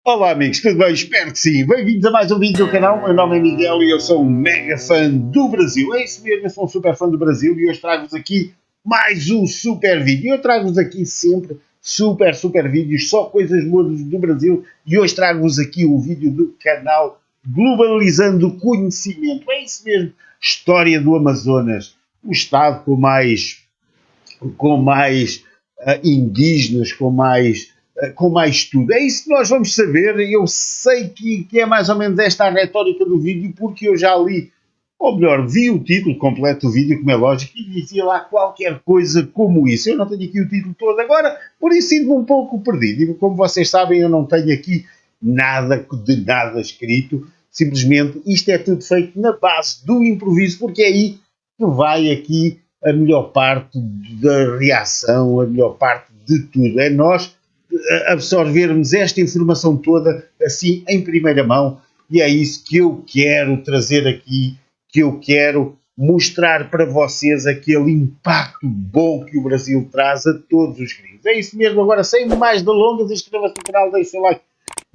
Olá amigos, tudo bem? Espero que sim. Bem-vindos a mais um vídeo do canal. Meu nome é Miguel e eu sou um mega fã do Brasil. É isso mesmo, eu sou um super fã do Brasil e hoje trago-vos aqui mais um super vídeo. Eu trago-vos aqui sempre super vídeos, só coisas boas do Brasil. E hoje trago-vos aqui o vídeo do canal Globalizando Conhecimento. É isso mesmo, história do Amazonas. O estado com mais indígenas, com mais tudo. É isso que nós vamos saber. Eu sei que é mais ou menos esta a retórica do vídeo, porque eu já li, ou melhor, vi o título completo do vídeo, como é lógico, e dizia lá qualquer coisa como isso. Eu não tenho aqui o título todo agora, por isso sinto-me um pouco perdido. E como vocês sabem, eu não tenho aqui nada escrito. Simplesmente isto é tudo feito na base do improviso, porque é aí que vai aqui a melhor parte da reação, a melhor parte de tudo. É nós absorvermos esta informação toda assim em primeira mão, e é isso que eu quero trazer aqui, que eu quero mostrar para vocês aquele impacto bom que o Brasil traz a todos os gringos. É isso mesmo. Agora, sem mais delongas, inscreva-se no canal, deixe o seu like,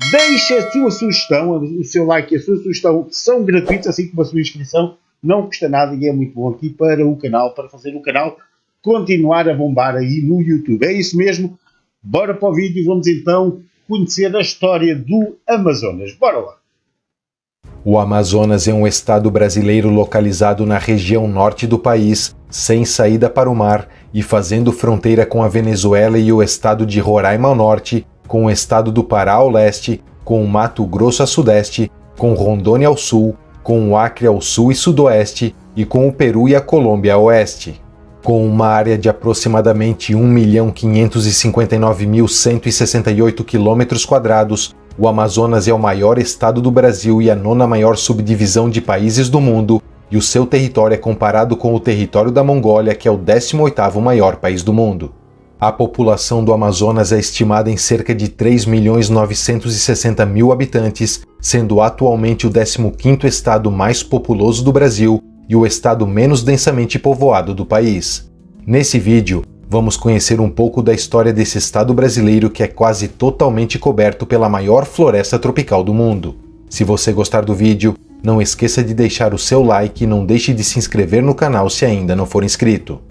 deixe a sua sugestão, o seu like e a sua sugestão são gratuitos, assim como a sua inscrição, não custa nada e é muito bom aqui para o canal, para fazer o canal continuar a bombar aí no YouTube. É isso mesmo. Bora para o vídeo e vamos então conhecer a história do Amazonas. Bora lá! O Amazonas é um estado brasileiro localizado na região norte do país, sem saída para o mar e fazendo fronteira com a Venezuela e o estado de Roraima ao norte, com o estado do Pará ao leste, com o Mato Grosso a sudeste, com Rondônia ao sul, com o Acre ao sul e sudoeste e com o Peru e a Colômbia a oeste. Com uma área de aproximadamente 1.559.168 km², o Amazonas é o maior estado do Brasil e a nona maior subdivisão de países do mundo, e o seu território é comparado com o território da Mongólia, que é o 18º maior país do mundo. A população do Amazonas é estimada em cerca de 3.960.000 habitantes, sendo atualmente o 15º estado mais populoso do Brasil e o estado menos densamente povoado do país. Nesse vídeo, vamos conhecer um pouco da história desse estado brasileiro que é quase totalmente coberto pela maior floresta tropical do mundo. Se você gostar do vídeo, não esqueça de deixar o seu like e não deixe de se inscrever no canal se ainda não for inscrito.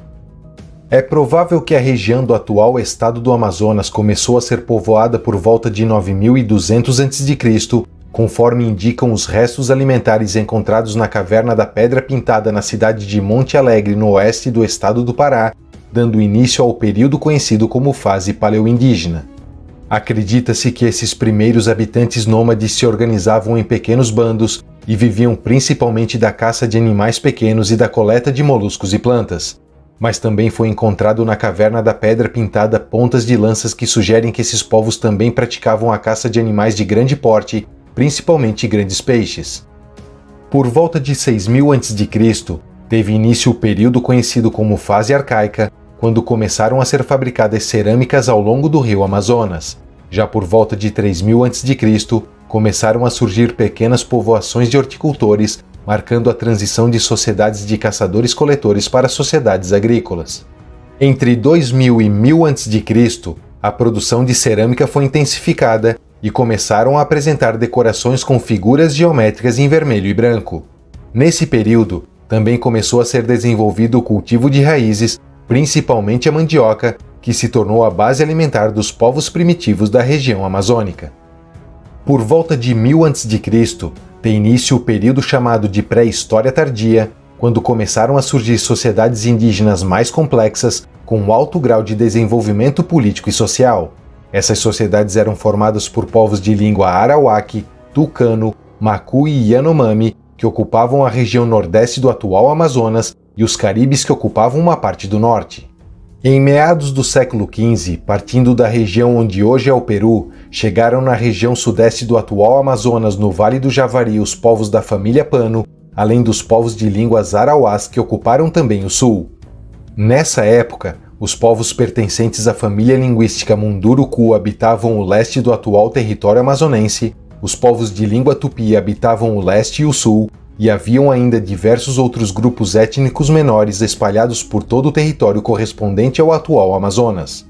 É provável que a região do atual estado do Amazonas começou a ser povoada por volta de 9.200 a.C., conforme indicam os restos alimentares encontrados na Caverna da Pedra Pintada na cidade de Monte Alegre, no oeste do estado do Pará, dando início ao período conhecido como fase paleoindígena. Acredita-se que esses primeiros habitantes nômades se organizavam em pequenos bandos e viviam principalmente da caça de animais pequenos e da coleta de moluscos e plantas. Mas também foi encontrado na Caverna da Pedra Pintada pontas de lanças que sugerem que esses povos também praticavam a caça de animais de grande porte, principalmente grandes peixes. Por volta de 6.000 a.C., teve início o período conhecido como Fase Arcaica, quando começaram a ser fabricadas cerâmicas ao longo do rio Amazonas. Já por volta de 3.000 a.C., começaram a surgir pequenas povoações de horticultores, marcando a transição de sociedades de caçadores-coletores para sociedades agrícolas. Entre 2000 e 1000 a.C., a produção de cerâmica foi intensificada e começaram a apresentar decorações com figuras geométricas em vermelho e branco. Nesse período, também começou a ser desenvolvido o cultivo de raízes, principalmente a mandioca, que se tornou a base alimentar dos povos primitivos da região amazônica. Por volta de 1000 a.C., tem início o período chamado de Pré-História Tardia, quando começaram a surgir sociedades indígenas mais complexas, com alto grau de desenvolvimento político e social. Essas sociedades eram formadas por povos de língua arawak, tucano, macu e yanomami, que ocupavam a região nordeste do atual Amazonas, e os caribes, que ocupavam uma parte do norte. Em meados do século XV, partindo da região onde hoje é o Peru, chegaram na região sudeste do atual Amazonas, no Vale do Javari, os povos da família Pano, além dos povos de línguas arauás, que ocuparam também o sul. Nessa época, os povos pertencentes à família linguística Munduruku habitavam o leste do atual território amazonense, os povos de língua tupi habitavam o leste e o sul, e haviam ainda diversos outros grupos étnicos menores espalhados por todo o território correspondente ao atual Amazonas.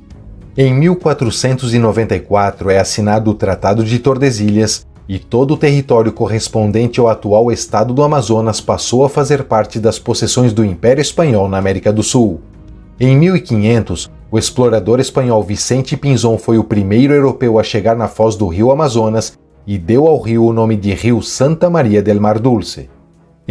Em 1494 é assinado o Tratado de Tordesilhas e todo o território correspondente ao atual estado do Amazonas passou a fazer parte das possessões do Império Espanhol na América do Sul. Em 1500, o explorador espanhol Vicente Pinzón foi o primeiro europeu a chegar na foz do rio Amazonas e deu ao rio o nome de Rio Santa Maria del Mar Dulce.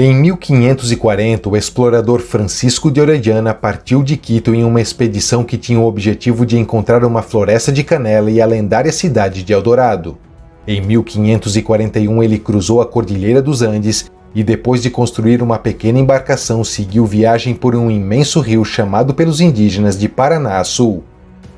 Em 1540, o explorador Francisco de Orellana partiu de Quito em uma expedição que tinha o objetivo de encontrar uma floresta de canela e a lendária cidade de Eldorado. Em 1541, ele cruzou a Cordilheira dos Andes e, depois de construir uma pequena embarcação, seguiu viagem por um imenso rio chamado pelos indígenas de Paraná Sul.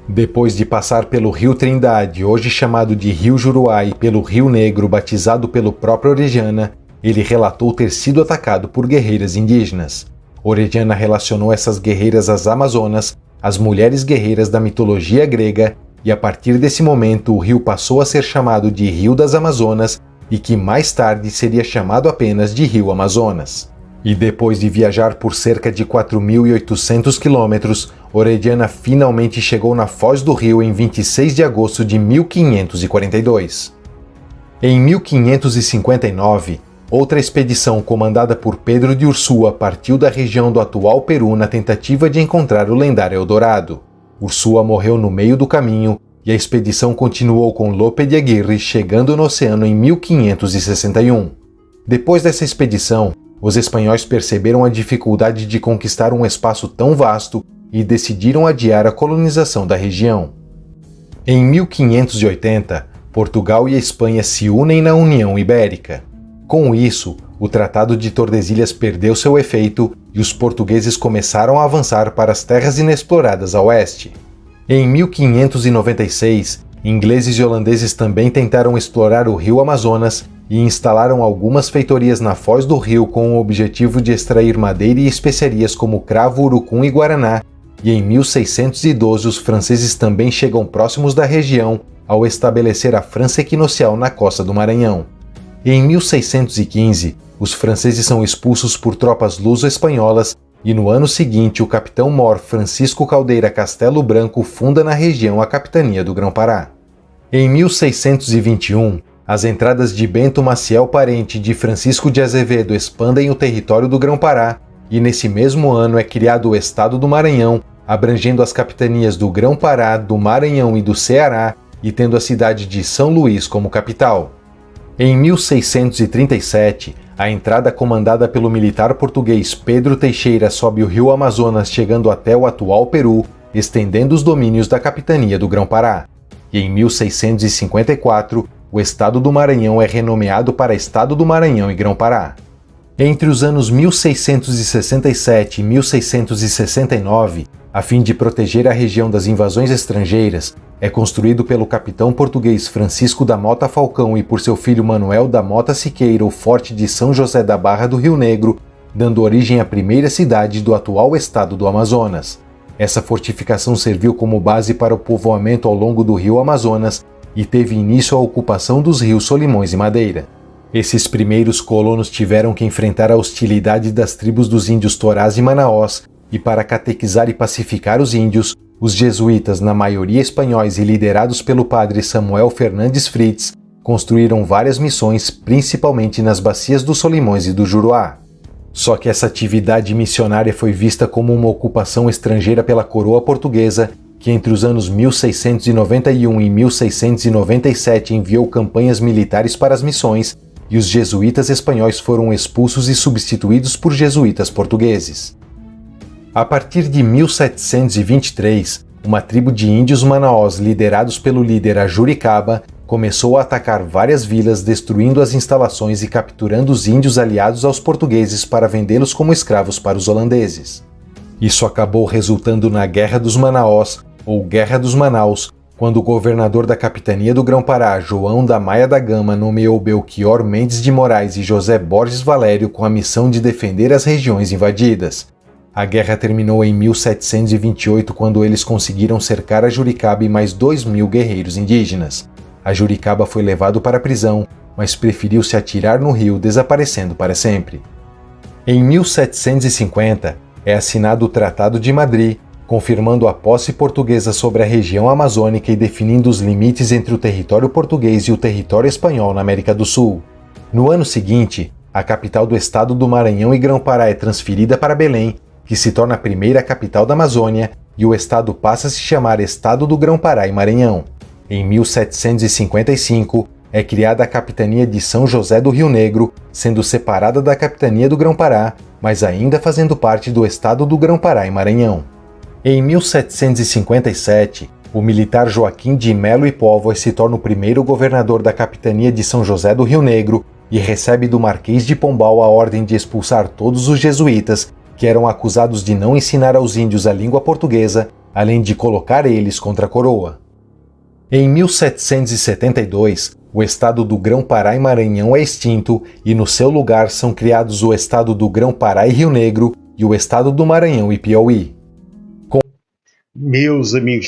Depois de passar pelo Rio Trindade, hoje chamado de Rio Juruá, e pelo Rio Negro, batizado pelo próprio Orellana, ele relatou ter sido atacado por guerreiras indígenas. Orellana relacionou essas guerreiras às Amazonas, as mulheres guerreiras da mitologia grega, e a partir desse momento o rio passou a ser chamado de Rio das Amazonas e que mais tarde seria chamado apenas de Rio Amazonas. E depois de viajar por cerca de 4.800 quilômetros, Orellana finalmente chegou na foz do rio em 26 de agosto de 1542. Em 1559, outra expedição comandada por Pedro de Ursúa partiu da região do atual Peru na tentativa de encontrar o lendário Eldorado. Ursúa morreu no meio do caminho e a expedição continuou com Lope de Aguirre chegando no oceano em 1561. Depois dessa expedição, os espanhóis perceberam a dificuldade de conquistar um espaço tão vasto e decidiram adiar a colonização da região. Em 1580, Portugal e a Espanha se unem na União Ibérica. Com isso, o Tratado de Tordesilhas perdeu seu efeito e os portugueses começaram a avançar para as terras inexploradas a oeste. Em 1596, ingleses e holandeses também tentaram explorar o rio Amazonas e instalaram algumas feitorias na foz do rio com o objetivo de extrair madeira e especiarias como cravo, urucum e guaraná, e em 1612 os franceses também chegam próximos da região ao estabelecer a França Equinocial na costa do Maranhão. Em 1615, os franceses são expulsos por tropas luso-espanholas e no ano seguinte o capitão-mor Francisco Caldeira Castelo Branco funda na região a capitania do Grão-Pará. Em 1621, as entradas de Bento Maciel Parente e de Francisco de Azevedo expandem o território do Grão-Pará e nesse mesmo ano é criado o Estado do Maranhão, abrangendo as capitanias do Grão-Pará, do Maranhão e do Ceará e tendo a cidade de São Luís como capital. Em 1637, a entrada comandada pelo militar português Pedro Teixeira sobe o rio Amazonas chegando até o atual Peru, estendendo os domínios da capitania do Grão-Pará. E em 1654, o estado do Maranhão é renomeado para Estado do Maranhão e Grão-Pará. Entre os anos 1667 e 1669, a fim de proteger a região das invasões estrangeiras, é construído pelo capitão português Francisco da Mota Falcão e por seu filho Manuel da Mota Siqueira o Forte de São José da Barra do Rio Negro, dando origem à primeira cidade do atual estado do Amazonas. Essa fortificação serviu como base para o povoamento ao longo do rio Amazonas e teve início a ocupação dos rios Solimões e Madeira. Esses primeiros colonos tiveram que enfrentar a hostilidade das tribos dos índios Torás e Manaós, e para catequizar e pacificar os índios, os jesuítas, na maioria espanhóis e liderados pelo padre Samuel Fernandes Fritz, construíram várias missões, principalmente nas bacias dos Solimões e do Juruá. Só que essa atividade missionária foi vista como uma ocupação estrangeira pela coroa portuguesa, que entre os anos 1691 e 1697 enviou campanhas militares para as missões, e os jesuítas espanhóis foram expulsos e substituídos por jesuítas portugueses. A partir de 1723, uma tribo de índios manaós liderados pelo líder Ajuricaba começou a atacar várias vilas, destruindo as instalações e capturando os índios aliados aos portugueses para vendê-los como escravos para os holandeses. Isso acabou resultando na Guerra dos Manaós, ou Guerra dos Manaus, quando o governador da capitania do Grão-Pará, João da Maia da Gama, nomeou Belchior Mendes de Moraes e José Borges Valério com a missão de defender as regiões invadidas. A guerra terminou em 1728, quando eles conseguiram cercar Ajuricaba e mais 2.000 guerreiros indígenas. Ajuricaba foi levado para a prisão, mas preferiu se atirar no rio, desaparecendo para sempre. Em 1750, é assinado o Tratado de Madrid, confirmando a posse portuguesa sobre a região amazônica e definindo os limites entre o território português e o território espanhol na América do Sul. No ano seguinte, a capital do estado do Maranhão e Grão-Pará é transferida para Belém, que se torna a primeira capital da Amazônia, e o estado passa a se chamar Estado do Grão-Pará e Maranhão. Em 1755, é criada a capitania de São José do Rio Negro, sendo separada da capitania do Grão-Pará, mas ainda fazendo parte do estado do Grão-Pará e Maranhão. Em 1757, o militar Joaquim de Melo e Póvoa se torna o primeiro governador da capitania de São José do Rio Negro e recebe do Marquês de Pombal a ordem de expulsar todos os jesuítas que eram acusados de não ensinar aos índios a língua portuguesa, além de colocar eles contra a coroa. Em 1772, o estado do Grão-Pará e Maranhão é extinto e no seu lugar são criados o estado do Grão-Pará e Rio Negro e o estado do Maranhão e Piauí. Meus amigos,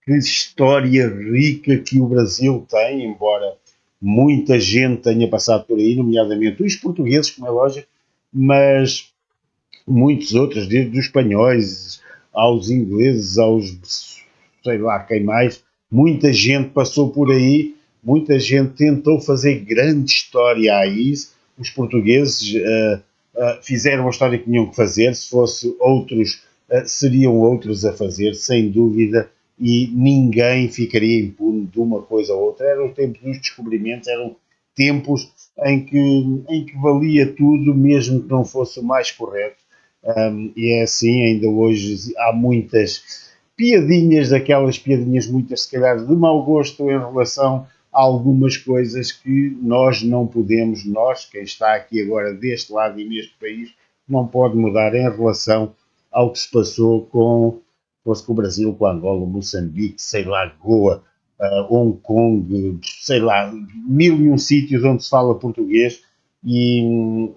que história rica que o Brasil tem, embora muita gente tenha passado por aí, nomeadamente os portugueses, como é lógico, mas muitos outros, desde os espanhóis aos ingleses, aos sei lá quem mais, muita gente passou por aí, muita gente tentou fazer grande história a isso. Os portugueses fizeram a história que tinham que fazer, se fosse outros, seriam outros a fazer, sem dúvida, e ninguém ficaria impune de uma coisa ou outra. Eram os tempos dos descobrimentos, eram tempos em que valia tudo, mesmo que não fosse o mais correto. E é assim, ainda hoje há muitas piadinhas, daquelas piadinhas muitas se calhar de mau gosto em relação a algumas coisas que nós não podemos, nós, quem está aqui agora deste lado e neste país, não pode mudar em relação ao que se passou com o Brasil, com Angola, Moçambique, sei lá, Goa, Hong Kong, sei lá, mil e um sítios onde se fala português e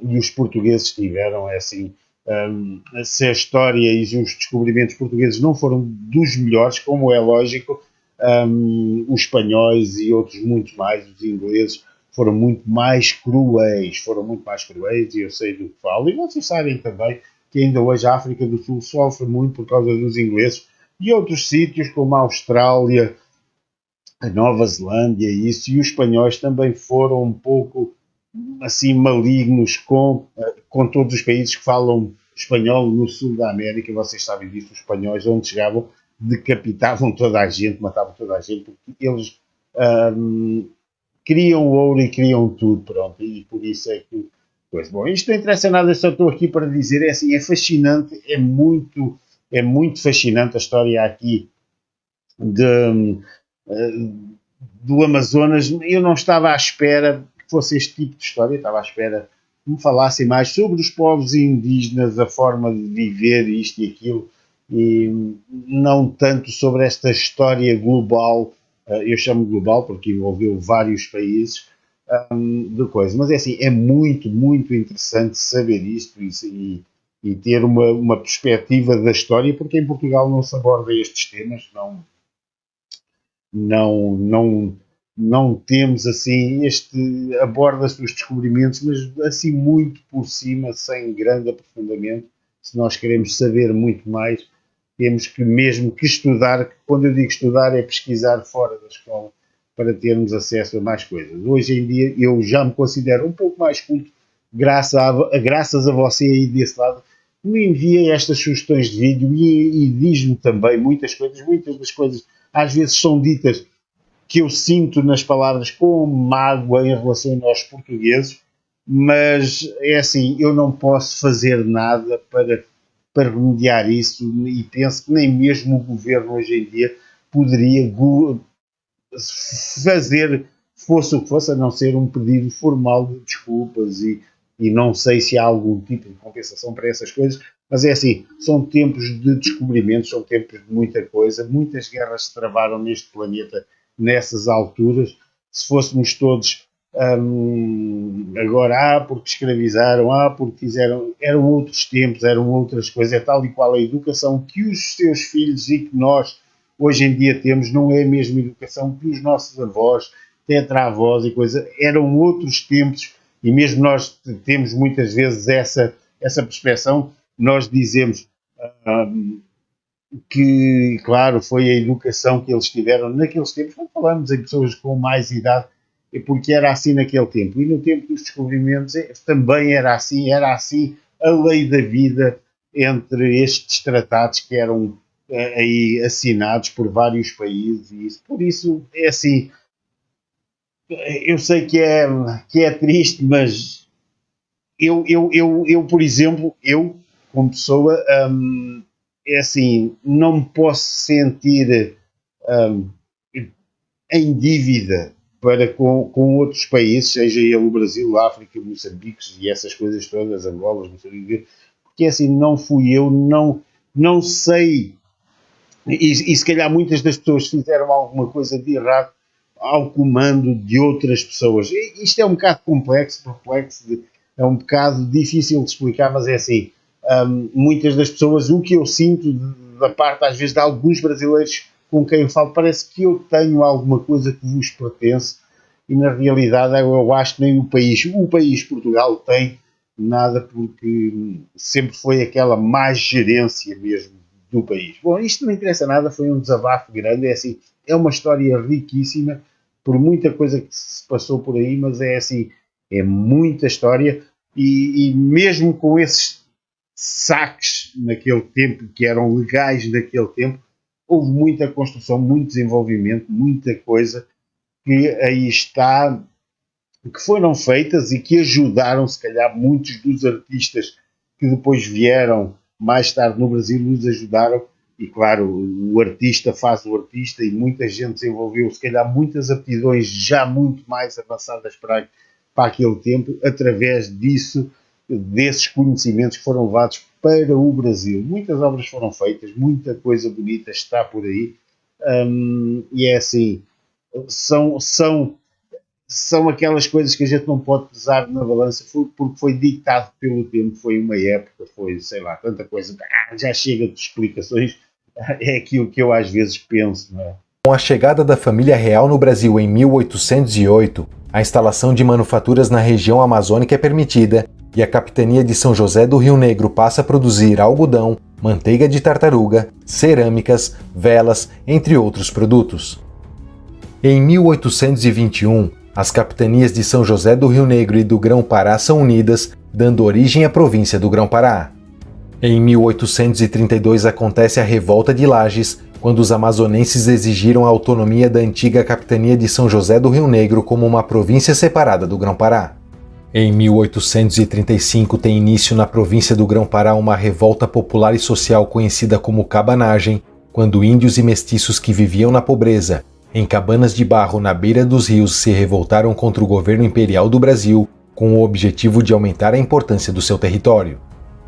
os portugueses tiveram, é assim, se a história e os descobrimentos portugueses não foram dos melhores, como é lógico, os espanhóis e outros muito mais, os ingleses, foram muito mais cruéis, e eu sei do que falo, e vocês sabem também que ainda hoje a África do Sul sofre muito por causa dos ingleses, e outros sítios como a Austrália, a Nova Zelândia e isso, e os espanhóis também foram um pouco assim malignos com todos os países que falam espanhol no sul da América. Vocês sabem disso, os espanhóis onde chegavam decapitavam toda a gente, matavam toda a gente, porque eles queriam ouro e queriam tudo, pronto, e por isso é que... Pois, bom, isto não interessa nada, só estou aqui para dizer, é assim, é fascinante, é muito fascinante a história aqui do Amazonas. Eu não estava à espera que fosse este tipo de história, estava à espera que me falassem mais sobre os povos indígenas, a forma de viver isto e aquilo, e não tanto sobre esta história global, eu chamo global porque envolveu vários países, de coisa. Mas é assim, é muito interessante saber isto e ter uma perspectiva da história, porque em Portugal não se aborda estes temas, não temos assim, aborda-se os descobrimentos, mas assim muito por cima, sem grande aprofundamento. Se nós queremos saber muito mais, temos que mesmo que estudar, quando eu digo estudar é pesquisar fora da escola, para termos acesso a mais coisas. Hoje em dia eu já me considero um pouco mais culto, graças a você aí desse lado, que me envia estas sugestões de vídeo e diz-me também muitas das coisas às vezes são ditas que eu sinto nas palavras com mágoa em relação a nós portugueses, mas é assim, eu não posso fazer nada para remediar isso, e penso que nem mesmo o governo hoje em dia poderia fazer, fosse o que fosse, a não ser um pedido formal de desculpas, e não sei se há algum tipo de compensação para essas coisas, mas é assim, são tempos de descobrimentos, são tempos de muita coisa, muitas guerras se travaram neste planeta nessas alturas. Se fôssemos todos agora, porque escravizaram, porque fizeram, eram outros tempos, eram outras coisas, é tal e qual a educação que os seus filhos e que nós hoje em dia temos, não é a mesma educação que os nossos avós, tetravós e coisa, eram outros tempos, e mesmo nós temos muitas vezes essa percepção. Nós dizemos, que, claro, foi a educação que eles tiveram naqueles tempos, quando falamos em pessoas com mais idade, é porque era assim naquele tempo. E no tempo dos descobrimentos também era assim a lei da vida entre estes tratados que eram aí assinados por vários países. E isso, por isso, é assim, eu sei que é triste, mas por exemplo, como pessoa, é assim, não me posso sentir hum, em dívida para com outros países, seja ele o Brasil, a África, Moçambique e essas coisas todas, Angola, Moçambique, porque assim, não fui eu, não sei, e se calhar muitas das pessoas fizeram alguma coisa de errado ao comando de outras pessoas. Isto é um bocado complexo, é um bocado difícil de explicar, mas é assim, muitas das pessoas, o que eu sinto da parte, às vezes, de alguns brasileiros com quem eu falo, parece que eu tenho alguma coisa que vos pertence, e na realidade eu acho que nem o país Portugal tem nada, porque sempre foi aquela má gerência mesmo do país. Bom, isto não interessa nada, foi um desabafo grande, é assim, é uma história riquíssima, por muita coisa que se passou por aí, mas é assim, é muita história, e mesmo com esses saques naquele tempo, que eram legais naquele tempo, houve muita construção, muito desenvolvimento, muita coisa que aí está, que foram feitas e que ajudaram, se calhar, muitos dos artistas que depois vieram mais tarde no Brasil, nos ajudaram. E claro, o artista faz o artista, e muita gente desenvolveu, se calhar, muitas aptidões já muito mais avançadas para aquele tempo, através disso, desses conhecimentos que foram levados para o Brasil. Muitas obras foram feitas, muita coisa bonita está por aí, e é assim, são aquelas coisas que a gente não pode pesar na balança, porque foi ditado pelo tempo, foi uma época, foi, sei lá, tanta coisa, já chega de explicações, é aquilo que eu às vezes penso, não é? Com a chegada da família real no Brasil em 1808, a instalação de manufaturas na região amazônica é permitida e a capitania de São José do Rio Negro passa a produzir algodão, manteiga de tartaruga, cerâmicas, velas, entre outros produtos. Em 1821, as capitanias de São José do Rio Negro e do Grão-Pará são unidas, dando origem à província do Grão-Pará. Em 1832 acontece a Revolta de Lages, quando os amazonenses exigiram a autonomia da antiga capitania de São José do Rio Negro como uma província separada do Grão-Pará. Em 1835 tem início na província do Grão-Pará uma revolta popular e social conhecida como cabanagem, quando índios e mestiços que viviam na pobreza, em cabanas de barro na beira dos rios, se revoltaram contra o governo imperial do Brasil, com o objetivo de aumentar a importância do seu território.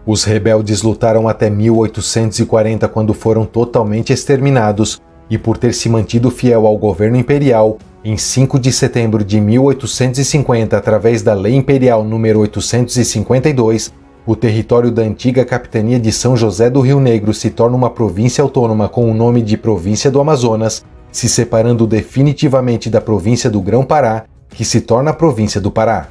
Os rebeldes lutaram até 1840, quando foram totalmente exterminados, e por ter se mantido fiel ao governo imperial, em 5 de setembro de 1850, através da Lei Imperial nº 852, o território da antiga capitania de São José do Rio Negro se torna uma província autônoma com o nome de Província do Amazonas, se separando definitivamente da província do Grão-Pará, que se torna a província do Pará.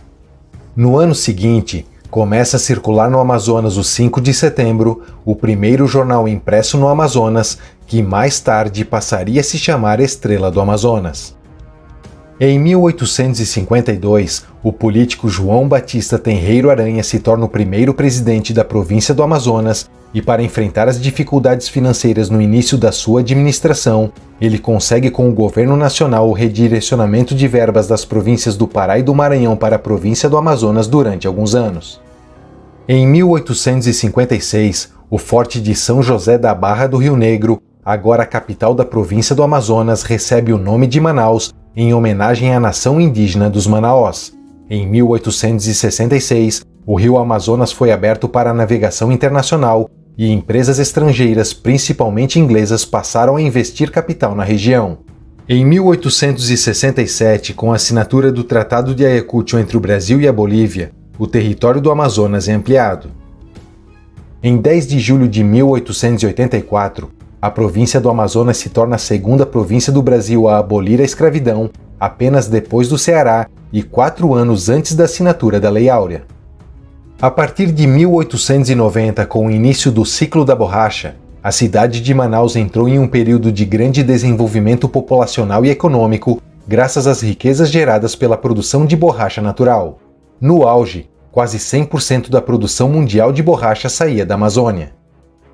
No ano seguinte, começa a circular no Amazonas o 5 de setembro, o primeiro jornal impresso no Amazonas, que mais tarde passaria a se chamar Estrela do Amazonas. Em 1852, o político João Batista Tenreiro Aranha se torna o primeiro presidente da província do Amazonas, e para enfrentar as dificuldades financeiras no início da sua administração, ele consegue com o governo nacional o redirecionamento de verbas das províncias do Pará e do Maranhão para a província do Amazonas durante alguns anos. Em 1856, o Forte de São José da Barra do Rio Negro, agora a capital da província do Amazonas, recebe o nome de Manaus em homenagem à nação indígena dos Manaós. Em 1866, o rio Amazonas foi aberto para a navegação internacional e empresas estrangeiras, principalmente inglesas, passaram a investir capital na região. Em 1867, com a assinatura do Tratado de Ayacucho entre o Brasil e a Bolívia, o território do Amazonas é ampliado. Em 10 de julho de 1884, a província do Amazonas se torna a segunda província do Brasil a abolir a escravidão, apenas depois do Ceará e 4 anos antes da assinatura da Lei Áurea. A partir de 1890, com o início do ciclo da borracha, a cidade de Manaus entrou em um período de grande desenvolvimento populacional e econômico graças às riquezas geradas pela produção de borracha natural. No auge, quase 100% da produção mundial de borracha saía da Amazônia.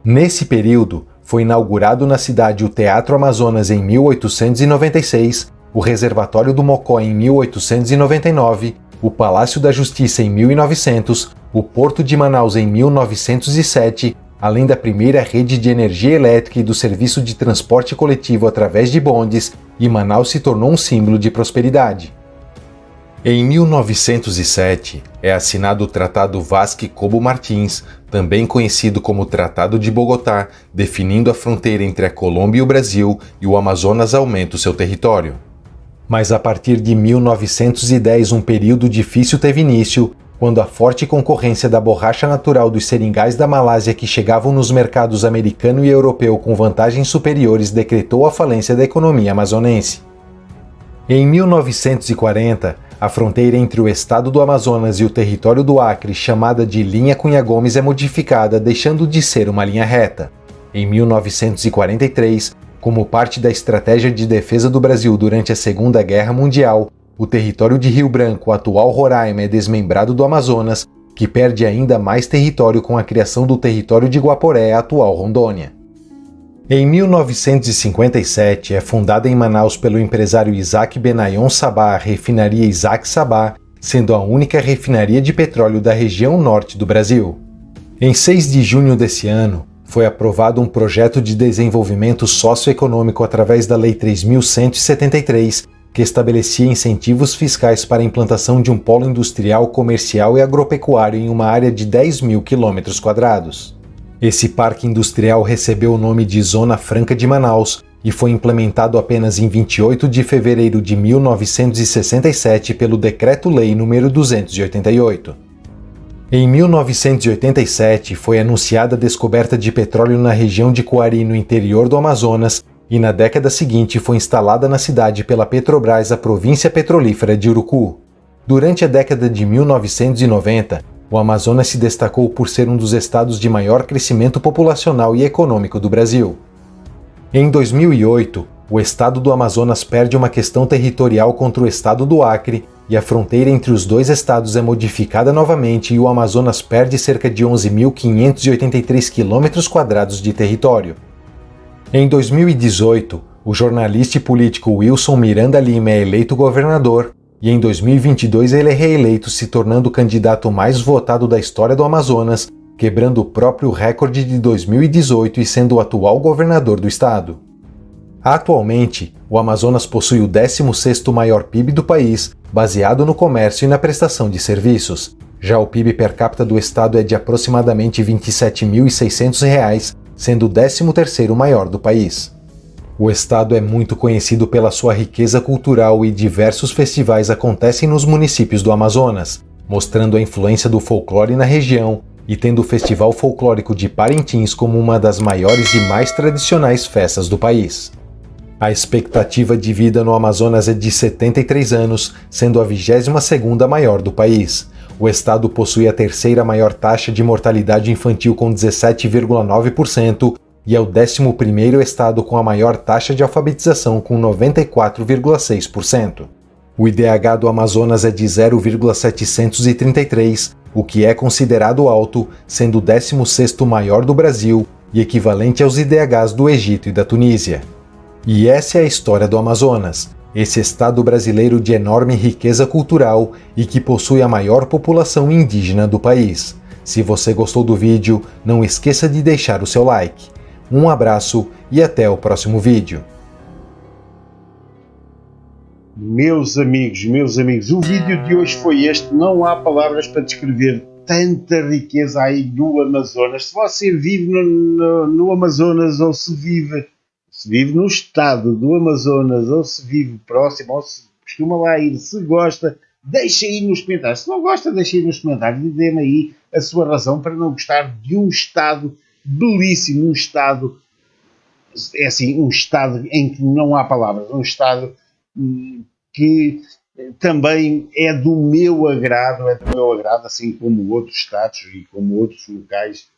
Nesse período, foi inaugurado na cidade o Teatro Amazonas em 1896, o Reservatório do Mocó em 1899, o Palácio da Justiça em 1900, o Porto de Manaus em 1907, além da primeira rede de energia elétrica e do serviço de transporte coletivo através de bondes, e Manaus se tornou um símbolo de prosperidade. Em 1907, é assinado o Tratado Vasque-Cobo Martins, também conhecido como Tratado de Bogotá, definindo a fronteira entre a Colômbia e o Brasil, e o Amazonas aumenta o seu território. Mas a partir de 1910 um período difícil teve início, quando a forte concorrência da borracha natural dos seringais da Malásia que chegavam nos mercados americano e europeu com vantagens superiores decretou a falência da economia amazonense. Em 1940, a fronteira entre o estado do Amazonas e o território do Acre, chamada de Linha Cunha Gomes, é modificada, deixando de ser uma linha reta. Em 1943, como parte da estratégia de defesa do Brasil durante a Segunda Guerra Mundial, o território de Rio Branco, atual Roraima, é desmembrado do Amazonas, que perde ainda mais território com a criação do território de Guaporé, atual Rondônia. Em 1957, é fundada em Manaus pelo empresário Isaac Benayon Sabah a refinaria Isaac Sabah, sendo a única refinaria de petróleo da região norte do Brasil. Em 6 de junho desse ano, foi aprovado um projeto de desenvolvimento socioeconômico através da Lei 3.173, que estabelecia incentivos fiscais para a implantação de um polo industrial, comercial e agropecuário em uma área de 10.000 km². Esse parque industrial recebeu o nome de Zona Franca de Manaus e foi implementado apenas em 28 de fevereiro de 1967 pelo Decreto-Lei nº 288. Em 1987, foi anunciada a descoberta de petróleo na região de Coari, no interior do Amazonas, e na década seguinte foi instalada na cidade pela Petrobras a província petrolífera de Urucu. Durante a década de 1990, o Amazonas se destacou por ser um dos estados de maior crescimento populacional e econômico do Brasil. Em 2008, o estado do Amazonas perde uma questão territorial contra o estado do Acre, e a fronteira entre os dois estados é modificada novamente e o Amazonas perde cerca de 11.583 km² de território. Em 2018, o jornalista e político Wilson Miranda Lima é eleito governador, e em 2022 ele é reeleito, se tornando o candidato mais votado da história do Amazonas, quebrando o próprio recorde de 2018 e sendo o atual governador do estado. Atualmente, o Amazonas possui o 16º maior PIB do país, baseado no comércio e na prestação de serviços. Já o PIB per capita do estado é de aproximadamente R$ 27.600, sendo o 13º maior do país. O estado é muito conhecido pela sua riqueza cultural e diversos festivais acontecem nos municípios do Amazonas, mostrando a influência do folclore na região e tendo o Festival Folclórico de Parintins como uma das maiores e mais tradicionais festas do país. A expectativa de vida no Amazonas é de 73 anos, sendo a 22ª maior do país. O estado possui a 3ª maior taxa de mortalidade infantil com 17,9% e é o 11º estado com a maior taxa de alfabetização com 94,6%. O IDH do Amazonas é de 0,733, o que é considerado alto, sendo o 16º maior do Brasil e equivalente aos IDHs do Egito e da Tunísia. E essa é a história do Amazonas, esse estado brasileiro de enorme riqueza cultural e que possui a maior população indígena do país. Se você gostou do vídeo, não esqueça de deixar o seu like. Um abraço e até o próximo vídeo. Meus amigos, o vídeo de hoje foi este. Não há palavras para descrever tanta riqueza aí do Amazonas. Se você vive no Amazonas ou se vive no estado do Amazonas, ou se vive próximo, ou se costuma lá ir, se gosta, deixa aí nos comentários. Se não gosta, deixa aí nos comentários e dê-me aí a sua razão para não gostar de um estado belíssimo, um estado, é assim, um estado em que não há palavras, um estado que também é do meu agrado, assim como outros estados e como outros locais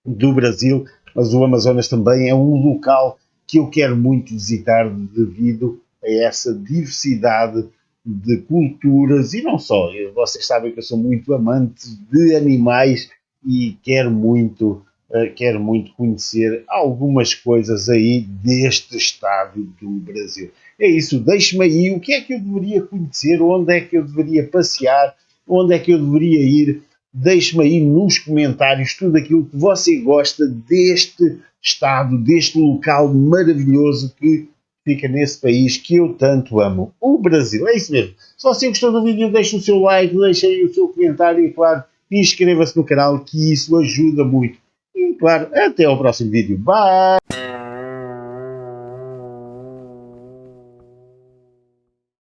do Brasil, mas o Amazonas também é um local que eu quero muito visitar devido a essa diversidade de culturas e não só. Vocês sabem que eu sou muito amante de animais e quero muito conhecer algumas coisas aí deste estado do Brasil. É isso, deixe-me aí o que é que eu deveria conhecer, onde é que eu deveria passear, onde é que eu deveria ir. Deixe-me aí nos comentários tudo aquilo que você gosta deste estado, deste local maravilhoso que fica nesse país que eu tanto amo, o Brasil. É isso mesmo. Se você gostou do vídeo, deixe o seu like, deixe aí o seu comentário e, claro, inscreva-se no canal, que isso ajuda muito. E, claro, até ao próximo vídeo. Bye!